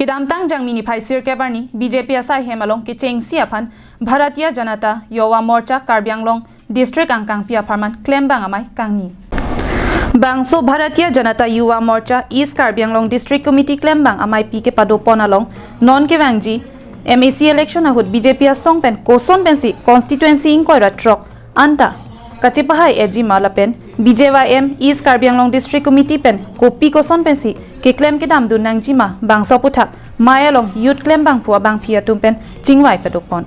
Kidamtang jangmini phaisir kebarni BJP asai hemalong kechengsi aphan Bharatiya Janata Yuva Morcha Karbianglong District Angkang Pia Pharman klembang amai kangni Bangso Bharatiya Janata Yuva Morcha East Karbianglong District Committee klembang amai pike padopon along non kewangji MAC election ahut BJP asong pen koson pensi constituency inkoira trok anta Kachipahai Eji Malapen BJYM East Karbianglong District Committee pen kopi koson pensi ke klem ke dam dun nang jima bangso puthak mayalong youth klem bang phua bang phia tum pen chingwai pedokon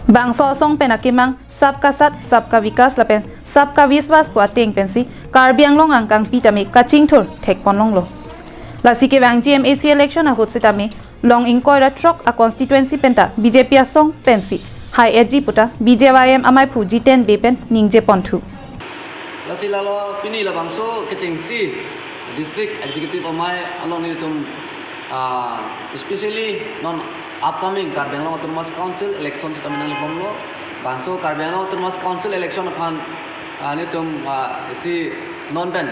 bangso song pen akimang sabka sat sabka vikas lapen sabka viswas ko ateng pensi Karbianglong angkang pitame kachingthur thekponlong lo lasike wangji MAC election ahut sitame long inkoira trok a constituency penta BJP asong pensi hai eji puta BJYM amai phu jiten bepen ningje ponthu lasilalo pini la bangso kechengsi district executive amai along ni tum especially non upcoming Karbianglong Autonomous Council election staminang lipomlo bangso Karbianglong Autonomous Council election aphan ni tum si non pen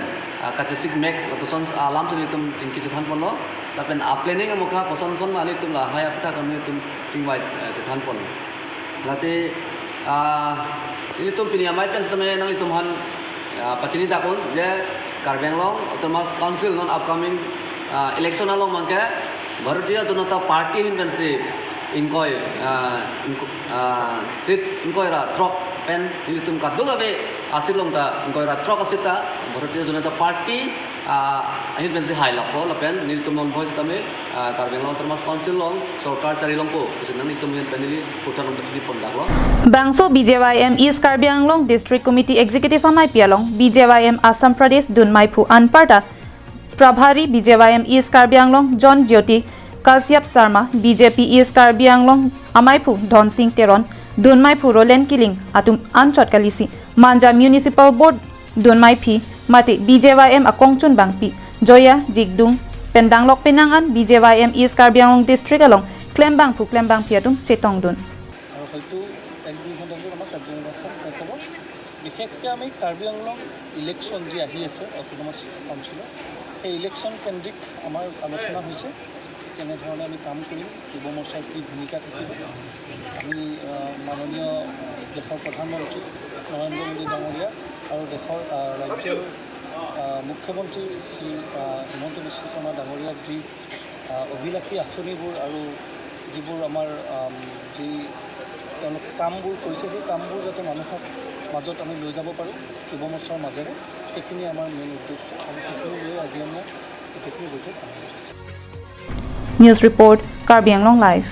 kachesik mek lokuson alam sini tum jingki jethan ponlo tapen planning amukha poson son mali tum la haya pita kami tum jingwai jethan pon lase ini tum pini amai pen sama nang tum han pachini dakon je Karbianglong Autonomous Council non upcoming election along mangke Bharatiya Janata Party hin pen si inkoi sit inkoi ra trok pen ini tum kadung abe asilong ta inkoi ra trok asita Bharatiya Janata Party ahin pen si hai lakho lapen ini tum non voice tame Karbianglong Autonomous Council long sarkar charilong ko isenang itum hin penili putan pachini pon daklo Bangso BJYM East Karbianglong District Committee Executive amai pialong BJYM Assam Pradesh Dunmai Phu Anparta Prabhari BJYM East Karbianglong John Jyoti Kasyap Sharma BJP East Karbianglong amai phu Dhon Singh Teron Dunmai Phu Roland Kiling atum anchot kalisi Manja Municipal Board Dunmai Phi mati BJYM akongchun bangpi Joya Jigdung Pendanglok Penangan BJYM East Karbianglong District along klembang piatum chetong dun বিশেষকৈ আমি Karbi Anglong election যি আহি আছে autonomous কাউন্সিলৰ সেই election কেন্দ্ৰিক আমাৰ আলোচনা হৈছে কেনেধৰণে আমি কাম কৰিম যুৱ মৰ্চাৰ কি ভূমিকা থাকিব আমি মাননীয় দেশৰ প্ৰধানমন্ত্ৰী নৰেন্দ্ৰ মোদী ডাঙৰীয়া আৰু দেশৰ ৰাজ্যৰ মুখ্যমন্ত্ৰী শ্ৰী হিমন্ত বিশ্ব শৰ্মা ডাঙৰীয়াৰ যি অভিলাষী আঁচনিবোৰ আৰু যিবোৰ আমাৰ যি তেওঁলোকে কামবোৰ কৰিছে সেই কামবোৰ যাতে মানুহক মাজত আমি লৈ যাব পাৰোঁ যুৱ মৰ্চাৰ মাজেৰে সেইখিনি আমাৰ মেইন উদ্দেশ্য আৰু সেইখিনি লৈ আজি আমি গোটেইখিনি বৈঠক News Report Karbi Anglong Live